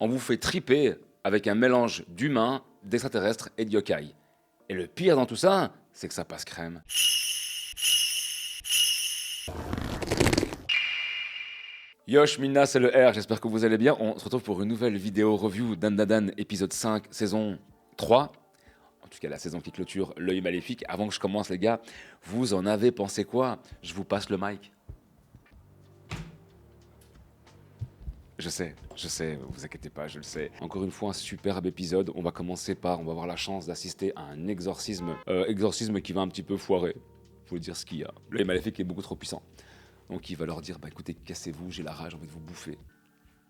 On vous fait triper avec un mélange d'humains, d'extraterrestres et de yokai. Et le pire dans tout ça, c'est que ça passe crème. Yosh, Minna, c'est le R, j'espère que vous allez bien. On se retrouve pour une nouvelle vidéo review d'Andadan, épisode 5, saison 3. En tout cas, la saison qui clôture L'œil maléfique. Avant que je commence, les gars, vous en avez pensé quoi? Je vous passe le mic. Je sais, vous inquiétez pas, je le sais. Encore une fois, un superbe épisode. On va commencer par, on va avoir la chance d'assister à un exorcisme. Exorcisme qui va un petit peu foirer. Faut dire ce qu'il y a. L'œil maléfique est beaucoup trop puissant. Donc il va leur dire, bah écoutez, cassez-vous, j'ai la rage, j'ai envie de vous bouffer.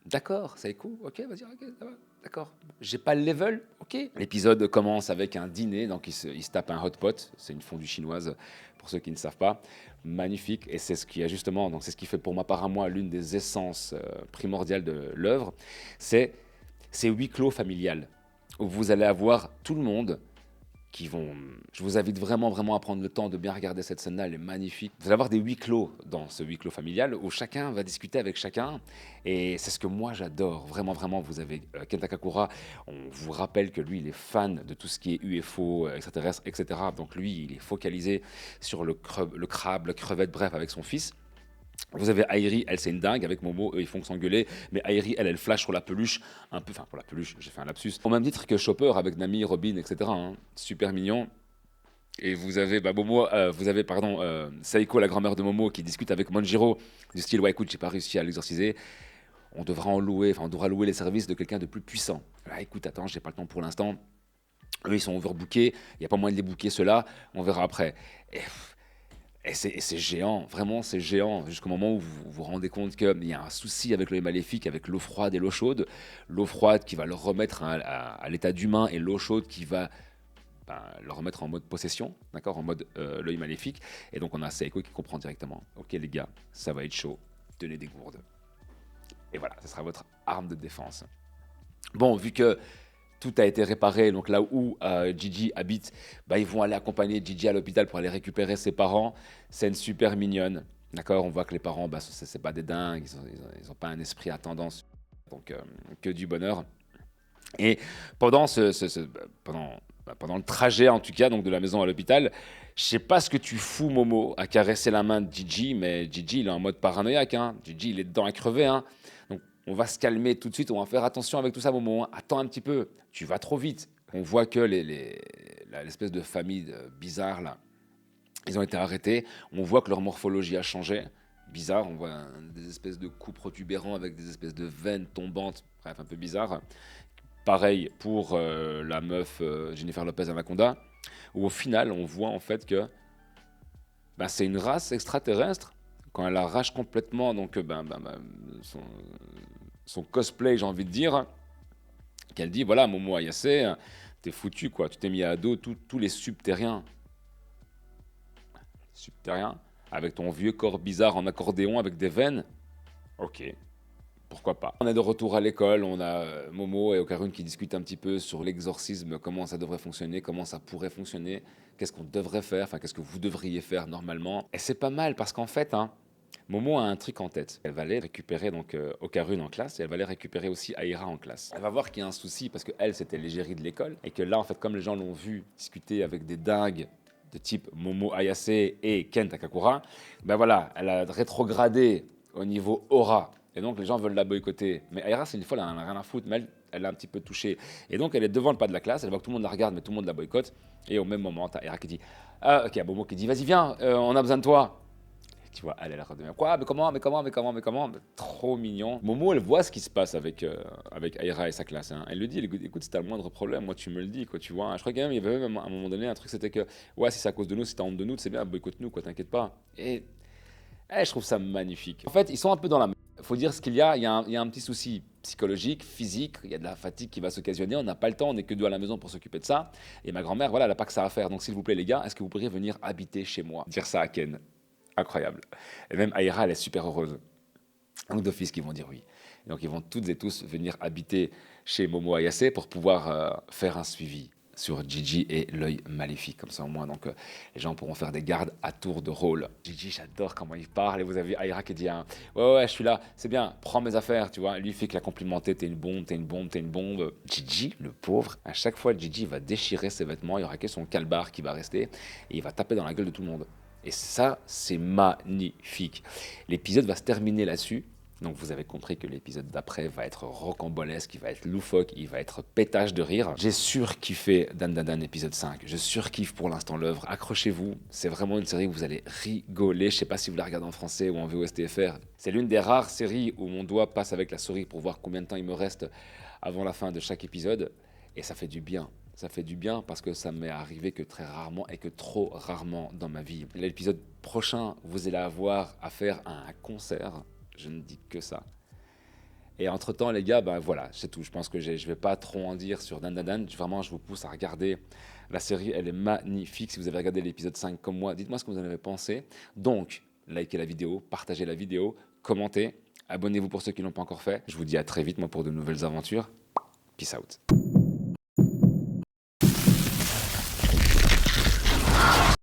D'accord, c'est cool, ok, vas-y, ok, ça va, d'accord. J'ai pas le level, ok. L'épisode commence avec un dîner, donc il se tape un hot pot, c'est une fondue chinoise, pour ceux qui ne savent pas. Magnifique, et c'est ce qui a justement, donc c'est ce qui fait pour ma part à moi l'une des essences primordiales de l'œuvre, c'est huis clos familial, où vous allez avoir tout le monde qui vont... Je vous invite vraiment à prendre le temps de bien regarder cette scène-là, elle est magnifique. Vous allez avoir des huis clos dans ce huis clos familial où chacun va discuter avec chacun et c'est ce que moi j'adore, vraiment. Vous avez Kenta Kakura, on vous rappelle que lui il est fan de tout ce qui est UFO, extraterrestre, etc. Donc lui il est focalisé sur le crabe, la crevette, bref, avec son fils. Vous avez Airi, elle c'est une dingue, avec Momo, eux ils font que s'engueuler, mais Airi elle flash sur la peluche, un peu, enfin pour la peluche, j'ai fait un lapsus, au même titre que Chopper avec Nami, Robin, etc. hein. Super mignon. Et vous avez Momo, vous avez pardon, Saiko, la grand-mère de Momo, qui discute avec Manjiro, du style ouais écoute j'ai pas réussi à l'exorciser, on devra en louer, enfin on devra louer les services de quelqu'un de plus puissant. Ah, écoute attends, j'ai pas le temps pour l'instant. Eux ils sont overbookés, il y a pas moyen de les booker ceux-là, on verra après. Et c'est géant, vraiment c'est géant, jusqu'au moment où vous vous rendez compte qu'il y a un souci avec l'œil maléfique, avec l'eau froide et l'eau chaude. L'eau froide qui va le remettre à l'état d'humain et l'eau chaude qui va le remettre en mode possession, d'accord, en mode l'œil maléfique. Et donc on a Seiko qui comprend directement, ok les gars, ça va être chaud, tenez des gourdes. Et voilà, ce sera votre arme de défense. Bon, vu que tout a été réparé, donc là où Gigi habite, ils vont aller accompagner Gigi à l'hôpital pour aller récupérer ses parents. Scène super mignonne, d'accord. On voit que les parents, c'est pas des dingues, ils ont pas un esprit à tendance, donc que du bonheur. Et pendant pendant le trajet, en tout cas, donc de la maison à l'hôpital, je sais pas ce que tu fous, Momo, à caresser la main de Gigi, mais Gigi, il est en mode paranoïaque, hein. Gigi, il est dedans à crever, hein. Donc, on va se calmer tout de suite, on va faire attention avec tout ça, Momo, hein. Attends un petit peu, tu vas trop vite. On voit que l'espèce de famille bizarre, là, ils ont été arrêtés. On voit que leur morphologie a changé. Bizarre, on voit des espèces de coups protubérants avec des espèces de veines tombantes, bref, un peu bizarre. Pareil pour la meuf Jennifer Lopez Anaconda, où au final, on voit en fait que c'est une race extraterrestre. Quand elle arrache complètement donc, son, son cosplay, j'ai envie de dire, qu'elle dit voilà, Momo Ayase, t'es foutu, quoi. Tu t'es mis à dos tous les subterriens. Subterriens, avec ton vieux corps bizarre en accordéon avec des veines. Ok. Pourquoi pas. On est de retour à l'école, on a Momo et Okarun qui discutent un petit peu sur l'exorcisme, comment ça devrait fonctionner, comment ça pourrait fonctionner, qu'est-ce qu'on devrait faire, enfin qu'est-ce que vous devriez faire normalement. Et c'est pas mal parce qu'en fait, Momo a un truc en tête. Elle va aller récupérer donc Okarun en classe et elle va aller récupérer aussi Aira en classe. Elle va voir qu'il y a un souci parce qu'elle c'était l'égérie de l'école et que là en fait comme les gens l'ont vu discuter avec des dingues de type Momo Ayase et Ken Takakura, voilà, elle a rétrogradé au niveau aura. Et donc les gens veulent la boycotter. Mais Aira, c'est une fois, elle en a rien à foutre, mais elle a un petit peu touché. Et donc elle est devant le pas de la classe, elle voit que tout le monde la regarde, mais tout le monde la boycotte. Et au même moment, t'as Aira qui dit ah, ok, Momo qui dit vas-y, viens, on a besoin de toi. Et tu vois, elle redevient quoi, mais comment. Trop mignon. Momo, elle voit ce qui se passe avec Aira et sa classe. Hein. Elle lui dit écoute, si t'as le moindre problème, moi tu me le dis, quoi, tu vois. Je crois qu'il y avait même à un moment donné un truc, c'était que ouais, si c'est à cause de nous, si t'as honte de nous, c'est bien, boycotte-nous, quoi, t'inquiète pas. Et je trouve ça magnifique. En fait, ils sont un peu dans la... Il faut dire ce qu'il y a. Il y a un petit souci psychologique, physique. Il y a de la fatigue qui va s'occasionner. On n'a pas le temps. On n'est que deux à la maison pour s'occuper de ça. Et ma grand-mère, voilà, elle n'a pas que ça à faire. Donc, s'il vous plaît, les gars, est-ce que vous pourriez venir habiter chez moi? Dire ça à Ken. Incroyable. Et même Aira, elle est super heureuse. Donc, d'office, qui vont dire oui. Et donc, ils vont toutes et tous venir habiter chez Momo Ayase pour pouvoir faire un suivi. sur Gigi et l'œil maléfique, comme ça au moins, donc les gens pourront faire des gardes à tour de rôle. Gigi, j'adore comment il parle, et vous avez Aira qui dit ouais, je suis là, c'est bien, prends mes affaires, tu vois. Lui, il fait que la complimenter, t'es une bombe, t'es une bombe, t'es une bombe. Gigi, le pauvre, à chaque fois, Gigi va déchirer ses vêtements, il y aura que son calbar qui va rester, et il va taper dans la gueule de tout le monde. Et ça, c'est magnifique. L'épisode va se terminer là-dessus. Donc vous avez compris que l'épisode d'après va être rocambolesque, il va être loufoque, il va être pétage de rire. J'ai surkiffé Dan Dan Dan épisode 5, je surkiffe pour l'instant l'œuvre. Accrochez-vous, c'est vraiment une série où vous allez rigoler. Je sais pas si vous la regardez en français ou en VOSTFR. C'est l'une des rares séries où mon doigt passe avec la souris pour voir combien de temps il me reste avant la fin de chaque épisode. Et ça fait du bien. Ça fait du bien parce que ça m'est arrivé que très rarement et que trop rarement dans ma vie. L'épisode prochain, vous allez avoir affaire à un concert. Je ne dis que ça. Et entre-temps, les gars, ben voilà, c'est tout. Je pense que je ne vais pas trop en dire sur Dan Dan Dan. Vraiment, je vous pousse à regarder la série. Elle est magnifique. Si vous avez regardé l'épisode 5 comme moi, dites-moi ce que vous en avez pensé. Donc, likez la vidéo, partagez la vidéo, commentez, abonnez-vous pour ceux qui ne l'ont pas encore fait. Je vous dis à très vite, moi, pour de nouvelles aventures. Peace out.